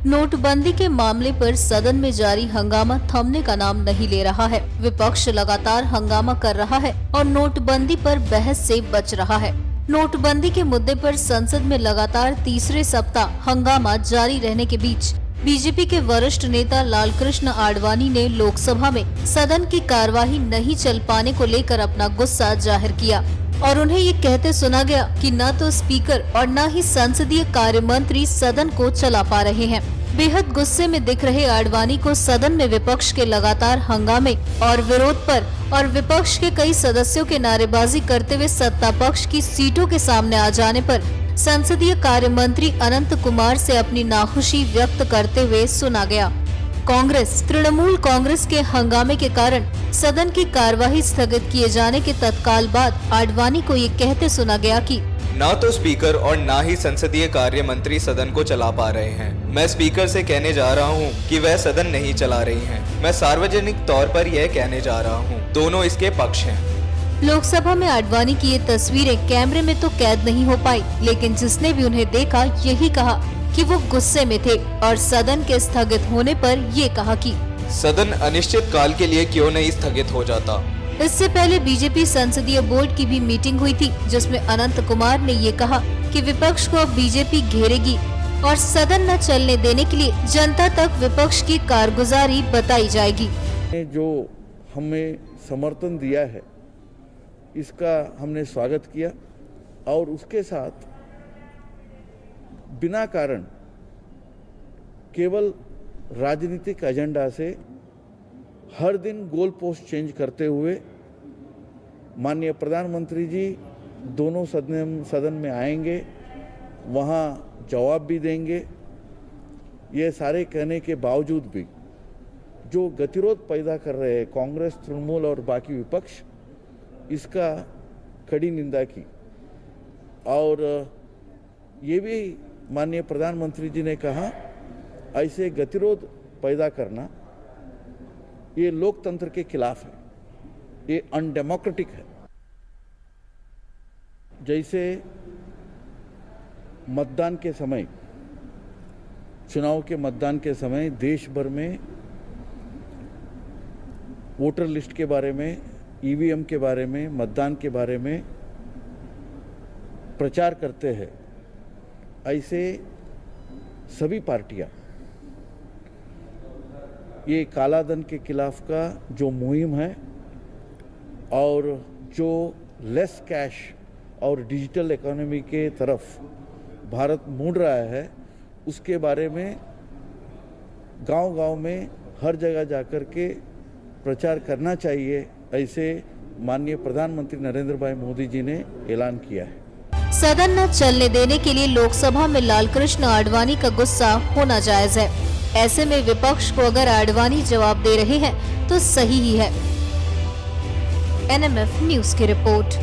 नोटबंदी के मामले पर सदन में जारी हंगामा थमने का नाम नहीं ले रहा है। विपक्ष लगातार हंगामा कर रहा है और नोटबंदी पर बहस से बच रहा है। नोटबंदी के मुद्दे पर संसद में लगातार तीसरे सप्ताह हंगामा जारी रहने के बीच बीजेपी के वरिष्ठ नेता लालकृष्ण आडवाणी ने लोकसभा में सदन की कार्यवाही नहीं चल पाने को लेकर अपना गुस्सा जाहिर किया और उन्हें ये कहते सुना गया कि न तो स्पीकर और न ही संसदीय कार्य मंत्री सदन को चला पा रहे हैं। बेहद गुस्से में दिख रहे आडवाणी को सदन में विपक्ष के लगातार हंगामे और विरोध पर और विपक्ष के कई सदस्यों के नारेबाजी करते हुए सत्ता पक्ष की सीटों के सामने आ जाने पर संसदीय कार्य मंत्री अनंत कुमार से अपनी नाखुशी व्यक्त करते हुए सुना गया। कांग्रेस तृणमूल कांग्रेस के हंगामे के कारण सदन की कार्यवाही स्थगित किए जाने के तत्काल बाद आडवाणी को ये कहते सुना गया कि ना तो स्पीकर और ना ही संसदीय कार्य मंत्री सदन को चला पा रहे हैं। मैं स्पीकर से कहने जा रहा हूं कि वह सदन नहीं चला रही हैं। मैं सार्वजनिक तौर पर यह कहने जा रहा हूं, दोनों इसके पक्ष हैं। लोकसभा में आडवाणी की ये तस्वीरें कैमरे में तो कैद नहीं हो पाई, लेकिन जिसने भी उन्हें देखा यही कहा कि वो गुस्से में थे और सदन के स्थगित होने पर ये कहा कि सदन अनिश्चित काल के लिए क्यों नहीं स्थगित हो जाता। इससे पहले बीजेपी संसदीय बोर्ड की भी मीटिंग हुई थी, जिसमें अनंत कुमार ने ये कहा कि विपक्ष को अब बीजेपी घेरेगी और सदन न चलने देने के लिए जनता तक विपक्ष की कारगुजारी बताई जाएगी। जो हमें समर्थन दिया है इसका हमने स्वागत किया और उसके साथ बिना कारण केवल राजनीतिक एजेंडा से हर दिन गोल पोस्ट चेंज करते हुए माननीय प्रधानमंत्री जी दोनों सदन में आएंगे, वहाँ जवाब भी देंगे। ये सारे कहने के बावजूद भी जो गतिरोध पैदा कर रहे हैं कांग्रेस, तृणमूल और बाकी विपक्ष, इसका कड़ी निंदा की और ये भी माननीय प्रधानमंत्री जी ने कहा ऐसे गतिरोध पैदा करना ये लोकतंत्र के खिलाफ है, ये अनडेमोक्रेटिक है। जैसे मतदान के समय, चुनाव के मतदान के समय देश भर में वोटर लिस्ट के बारे में, ईवीएम के बारे में, मतदान के बारे में प्रचार करते हैं, ऐसे सभी पार्टियां ये काला धन के खिलाफ का जो मुहिम है और जो लेस कैश और डिजिटल इकोनॉमी के तरफ भारत मुड़ रहा है, उसके बारे में गांव-गांव में हर जगह जाकर के प्रचार करना चाहिए, ऐसे माननीय प्रधानमंत्री नरेंद्र भाई मोदी जी ने ऐलान किया है। सदन न चलने देने के लिए लोकसभा में लालकृष्ण आडवाणी का गुस्सा होना जायज है। ऐसे में विपक्ष को अगर आडवाणी जवाब दे रहे हैं तो सही ही है। NMF न्यूज की रिपोर्ट।